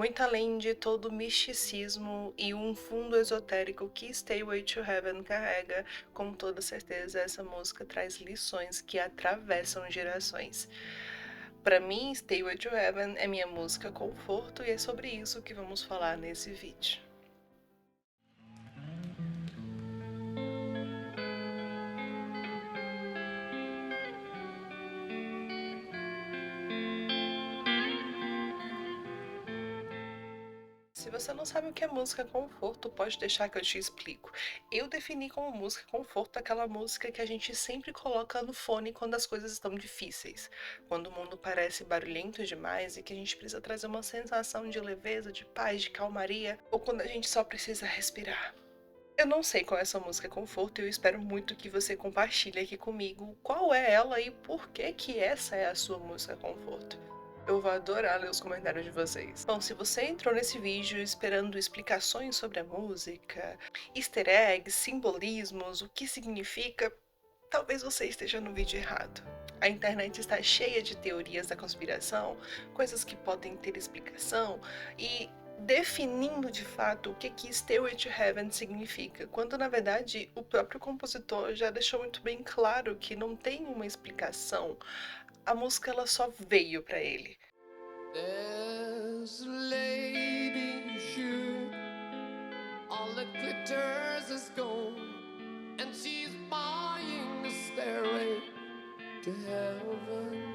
muito além de todo o misticismo e um fundo esotérico que Stairway to Heaven carrega, com toda certeza essa música traz lições que atravessam gerações. Para mim, Stairway to Heaven é minha música conforto e é sobre isso que vamos falar nesse vídeo. Se você não sabe o que é música conforto, pode deixar que eu te explico. Eu defini como música conforto aquela música que a gente sempre coloca no fone quando as coisas estão difíceis, quando o mundo parece barulhento demais e que a gente precisa trazer uma sensação de leveza, de paz, de calmaria, ou quando a gente só precisa respirar. Eu não sei qual é essa música conforto e eu espero muito que você compartilhe aqui comigo qual é ela e por que que essa é a sua música conforto. Eu vou adorar ler os comentários de vocês. Bom, se você entrou nesse vídeo esperando explicações sobre a música, easter eggs, simbolismos, o que significa, talvez você esteja no vídeo errado. A internet está cheia de teorias da conspiração, coisas que podem ter explicação e definindo de fato o que Stairway to Heaven significa, quando na verdade o próprio compositor já deixou muito bem claro que não tem uma explicação. A música ela só veio para ele. There's a lady sure all that glitters is gold, and she's buying the stairway to heaven.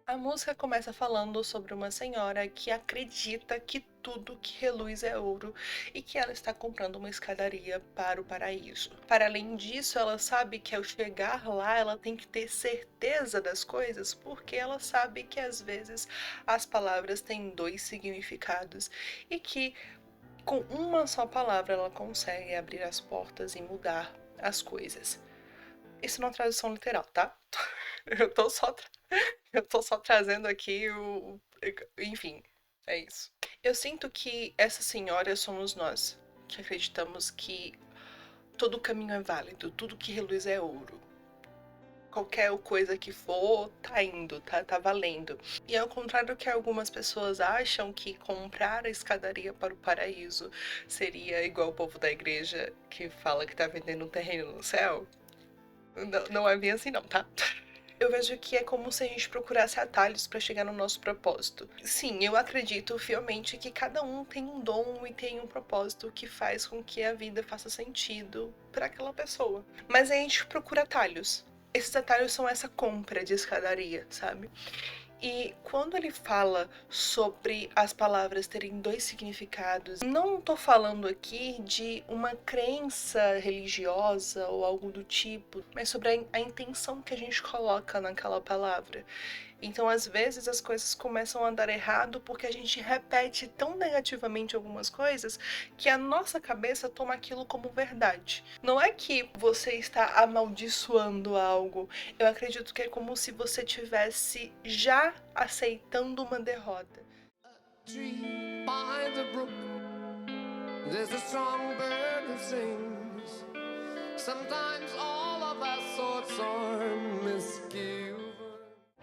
A música começa falando sobre uma senhora que acredita que tudo que reluz é ouro e que ela está comprando uma escadaria para o paraíso. Para além disso, ela sabe que ao chegar lá ela tem que ter certeza das coisas, porque ela sabe que às vezes as palavras têm dois significados e que com uma só palavra ela consegue abrir as portas e mudar as coisas. Isso não é tradução literal, tá? Eu tô só eu tô só trazendo aqui o. Enfim, é isso. Eu sinto que essa senhora somos nós, que acreditamos que todo caminho é válido, tudo que reluz é ouro. Qualquer coisa que for, tá indo, tá valendo. E ao contrário do que algumas pessoas acham que comprar a escadaria para o paraíso seria igual o povo da igreja que fala que tá vendendo um terreno no céu, não é bem assim não, tá? Eu vejo que é como se a gente procurasse atalhos para chegar no nosso propósito. Sim, eu acredito fielmente que cada um tem um dom e tem um propósito que faz com que a vida faça sentido para aquela pessoa. Mas a gente procura atalhos. Esses atalhos são essa compra de escadaria, sabe? E quando ele fala sobre as palavras terem dois significados, não estou falando aqui de uma crença religiosa ou algo do tipo, mas sobre a intenção que a gente coloca naquela palavra. Então, às vezes, as coisas começam a dar errado porque a gente repete tão negativamente algumas coisas que a nossa cabeça toma aquilo como verdade. Não é que você está amaldiçoando algo, eu acredito que é como se você tivesse já aceitando uma derrota. Tree by the brook, there's a strong bird that sings. Sometimes all of our thoughts are misgiven.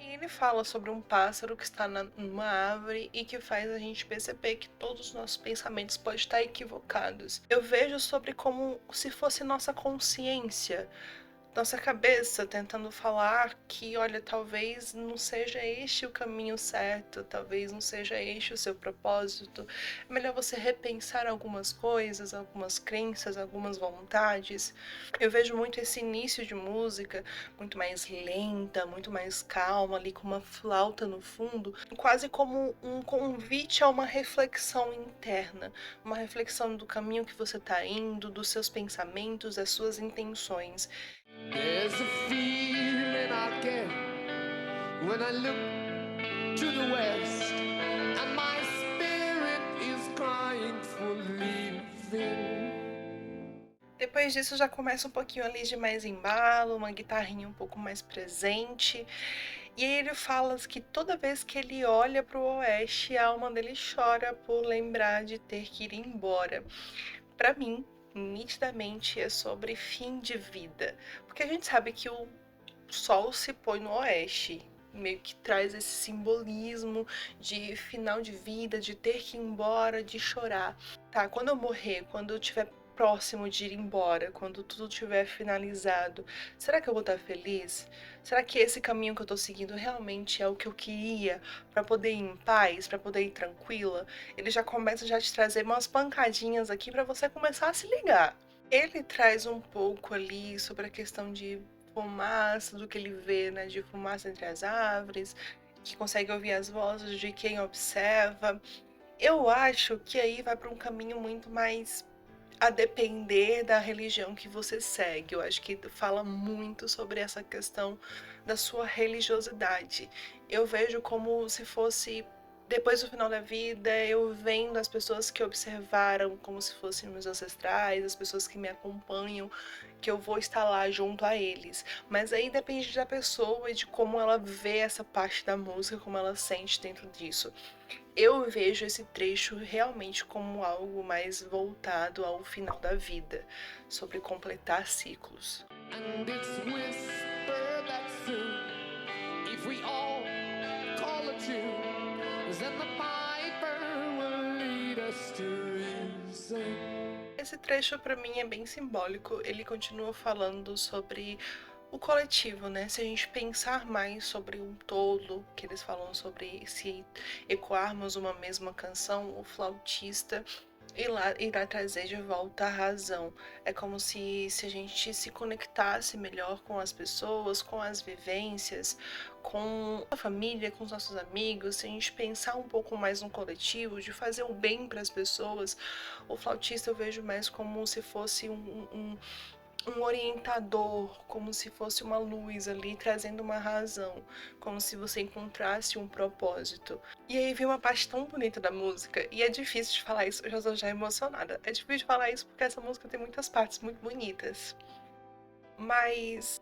E ele fala sobre um pássaro que está numa árvore e que faz a gente perceber que todos os nossos pensamentos podem estar equivocados. Eu vejo sobre como se fosse nossa consciência, nossa cabeça tentando falar que, olha, talvez não seja este o caminho certo, talvez não seja este o seu propósito. É melhor você repensar algumas coisas, algumas crenças, algumas vontades. Eu vejo muito esse início de música muito mais lenta, muito mais calma, ali com uma flauta no fundo, quase como um convite a uma reflexão interna, uma reflexão do caminho que você está indo, dos seus pensamentos, das suas intenções. There's a feeling I get when I look to the west, and my spirit is crying for leaving. Depois disso já começa um pouquinho ali de mais embalo, uma guitarrinha um pouco mais presente. E aí ele fala que toda vez que ele olha para o oeste, a alma dele chora por lembrar de ter que ir embora. Para mim, nitidamente é sobre fim de vida, porque a gente sabe que o sol se põe no oeste. meio que traz esse simbolismo de final de vida, de ter que ir embora, de chorar. Tá, quando eu morrer, quando eu tiver próximo de ir embora, quando tudo tiver finalizado, será que eu vou estar feliz? Será que esse caminho que eu tô seguindo realmente é o que eu queria para poder ir em paz, para poder ir tranquila? Ele já começa já a te trazer umas pancadinhas aqui para você começar a se ligar. Ele traz um pouco ali sobre a questão de fumaça, do que ele vê, né, de fumaça entre as árvores, que consegue ouvir as vozes de quem observa. Eu acho que aí vai para um caminho muito mais a depender da religião que você segue. Eu acho que fala muito sobre essa questão da sua religiosidade. Eu vejo como se fosse depois do final da vida, eu vendo as pessoas que observaram como se fossem meus ancestrais, as pessoas que me acompanham, que eu vou estar lá junto a eles. Mas aí depende da pessoa e de como ela vê essa parte da música, como ela sente dentro disso. Eu vejo esse trecho realmente como algo mais voltado ao final da vida, sobre completar ciclos. And it's whispered that soon, if we all call a tune, then the piper will lead us to reason. Esse trecho para mim é bem simbólico. Ele continua falando sobre o coletivo, né? Se a gente pensar mais sobre um todo, que eles falam sobre se ecoarmos uma mesma canção, o flautista irá trazer de volta a razão. É como se a gente se conectasse melhor com as pessoas, com as vivências, com a família, com os nossos amigos, se a gente pensar um pouco mais no coletivo, de fazer o bem para as pessoas. O flautista eu vejo mais como se fosse um orientador, como se fosse uma luz ali, trazendo uma razão, como se você encontrasse um propósito. E aí vem uma parte tão bonita da música, e é difícil de falar isso, eu já estou já emocionada. É difícil de falar isso porque essa música tem muitas partes muito bonitas. Mas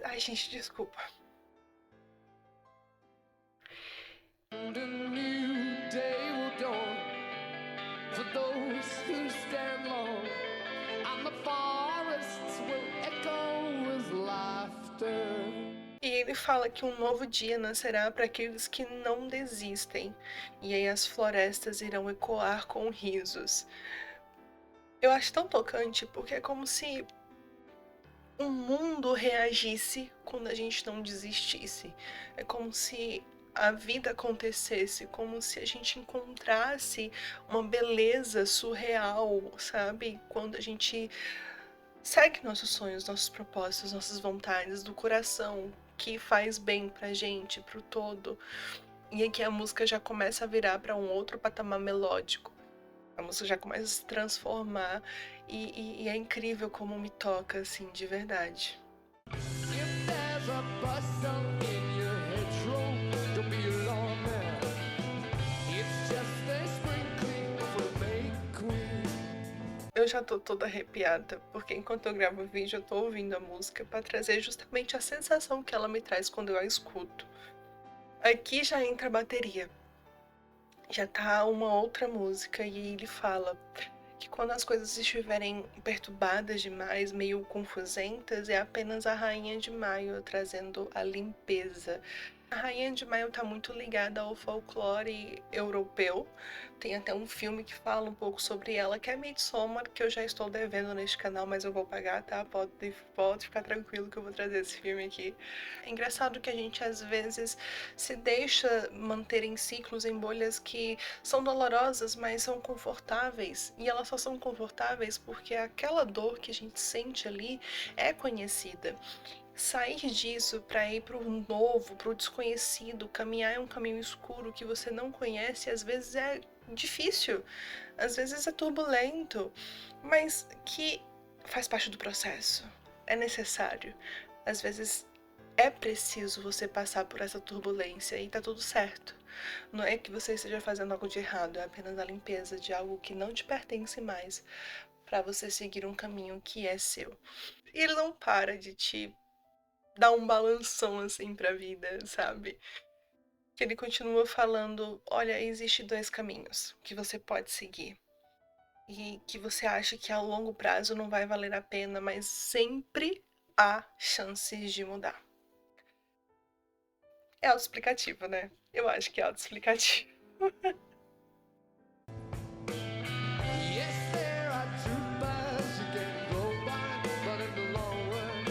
ai, gente, desculpa. And a new day will dawn for those who stand long, and the forests will echo with laughter. E ele fala que um novo dia nascerá para aqueles que não desistem, e aí as florestas irão ecoar com risos. Eu acho tão tocante porque é como se o mundo reagisse quando a gente não desistisse. É como se a vida acontecesse, como se a gente encontrasse uma beleza surreal, sabe? Quando a gente segue nossos sonhos, nossos propósitos, nossas vontades do coração, que faz bem pra gente, pro todo. E aqui a música já começa a virar para um outro patamar melódico. A música já começa a se transformar e é incrível como me toca, assim, de verdade. If there's a bustle in your hedgerow, don't be alarmed now. It's just a sprinkling for May Queen. Eu já tô toda arrepiada, porque enquanto eu gravo o vídeo eu tô ouvindo a música para trazer justamente a sensação que ela me traz quando eu a escuto. Aqui já entra a bateria. Já tá uma outra música e ele fala que quando as coisas estiverem perturbadas demais, meio confusentas, é apenas a Rainha de Maio trazendo a limpeza. A Rainha de Maio tá muito ligada ao folclore europeu. Tem até um filme que fala um pouco sobre ela, que é Midsommar, que eu já estou devendo neste canal, mas eu vou pagar, tá? Pode ficar tranquilo que eu vou trazer esse filme aqui. É engraçado que a gente às vezes se deixa manter em ciclos, em bolhas que são dolorosas, mas são confortáveis. E elas só são confortáveis porque aquela dor que a gente sente ali é conhecida. Sair disso para ir para o novo, para o desconhecido, caminhar em um caminho escuro que você não conhece, às vezes é difícil, às vezes é turbulento, mas que faz parte do processo, é necessário. Às vezes é preciso você passar por essa turbulência e tá tudo certo. Não é que você esteja fazendo algo de errado, é apenas a limpeza de algo que não te pertence mais, para você seguir um caminho que é seu. E ele não para de te dar um balanção assim pra vida, sabe? Que ele continua falando, olha, existe dois caminhos que você pode seguir. E que você acha que a longo prazo não vai valer a pena, mas sempre há chances de mudar. É autoexplicativo, né? Eu acho que é autoexplicativo. Yes, there are two paths you can go by, but in the long run,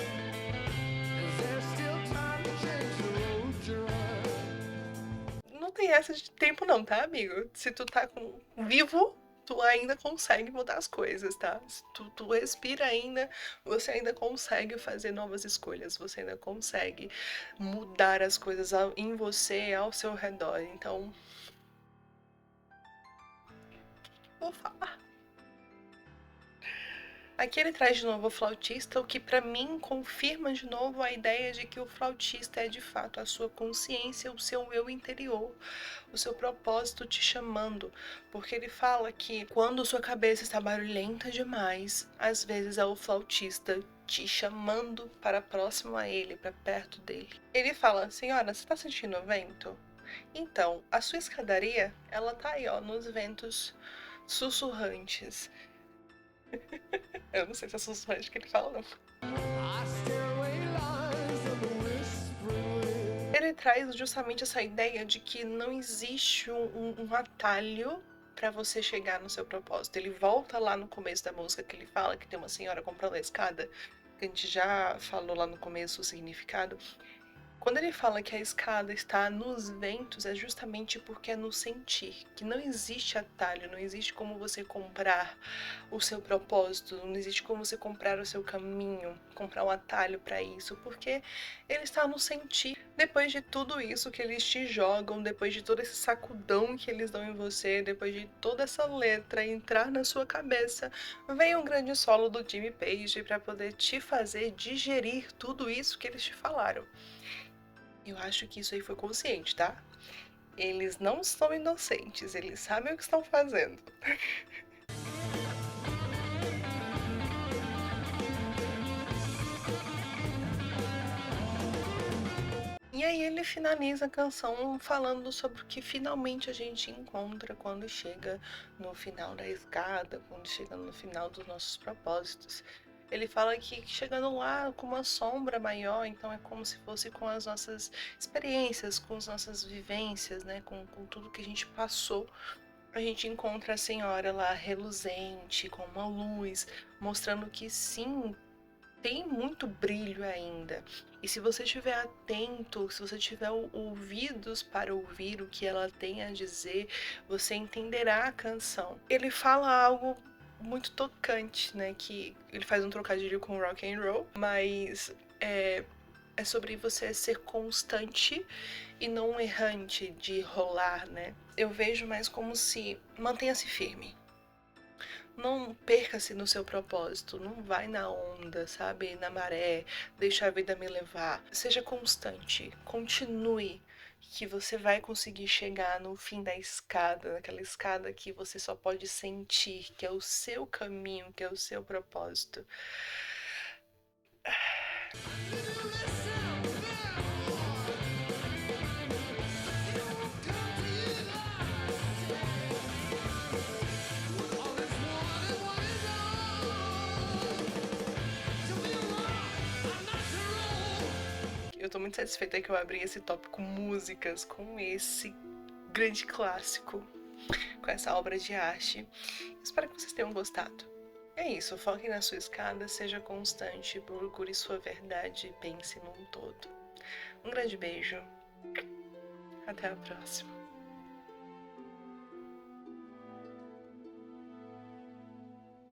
is there still time to change the road you're on? Não tem essa de tempo não, tá, amigo? Se tu tá vivo, tu ainda consegue mudar as coisas, tá? Se tu respira ainda, você ainda consegue fazer novas escolhas, você ainda consegue mudar as coisas em você, ao seu redor. Então, vou falar. Aqui ele traz de novo o flautista, o que pra mim confirma de novo a ideia de que o flautista é de fato a sua consciência, o seu eu interior, o seu propósito te chamando, porque ele fala que quando sua cabeça está barulhenta demais, às vezes é o flautista te chamando para próximo a ele, para perto dele. Ele fala: senhora, você está sentindo o vento? Então, a sua escadaria, ela tá aí, ó, nos ventos sussurrantes. Eu não sei se é sussurrante que ele fala, não. Our stairway lies in the whispering wind. Ele traz justamente essa ideia de que não existe um atalho para você chegar no seu propósito. Ele volta lá no começo da música que ele fala que tem uma senhora comprando a escada, que a gente já falou lá no começo o significado. Quando ele fala que a escada está nos ventos, é justamente porque é no sentir, que não existe atalho, não existe como você comprar o seu propósito, não existe como você comprar o seu caminho, comprar um atalho para isso, porque ele está no sentir. Depois de tudo isso que eles te jogam, depois de todo esse sacudão que eles dão em você, depois de toda essa letra entrar na sua cabeça, vem um grande solo do Jimmy Page para poder te fazer digerir tudo isso que eles te falaram. Eu acho que isso aí foi consciente, tá? Eles não são inocentes, eles sabem o que estão fazendo. E aí ele finaliza a canção falando sobre o que finalmente a gente encontra quando chega no final da escada, quando chega no final dos nossos propósitos. Ele fala que chegando lá com uma sombra maior, então é como se fosse com as nossas experiências, com as nossas vivências, né? Com tudo que a gente passou. A gente encontra a senhora lá reluzente, com uma luz, mostrando que sim, tem muito brilho ainda. E se você estiver atento, se você tiver ouvidos para ouvir o que ela tem a dizer, você entenderá a canção. Ele fala algo muito tocante, né? Que ele faz um trocadilho com rock and roll, mas é sobre você ser constante e não um errante de rolar, né? Eu vejo mais como se mantenha-se firme. Não perca-se no seu propósito, não vai na onda, sabe? Na maré, deixa a vida me levar. Seja constante, continue, que você vai conseguir chegar no fim da escada, naquela escada que você só pode sentir, que é o seu caminho, que é o seu propósito. Eu tô muito satisfeita que eu abri esse tópico músicas com esse grande clássico, com essa obra de arte. Espero que vocês tenham gostado. É isso, foque na sua escada, seja constante, procure sua verdade e pense num todo. Um grande beijo. Até a próxima.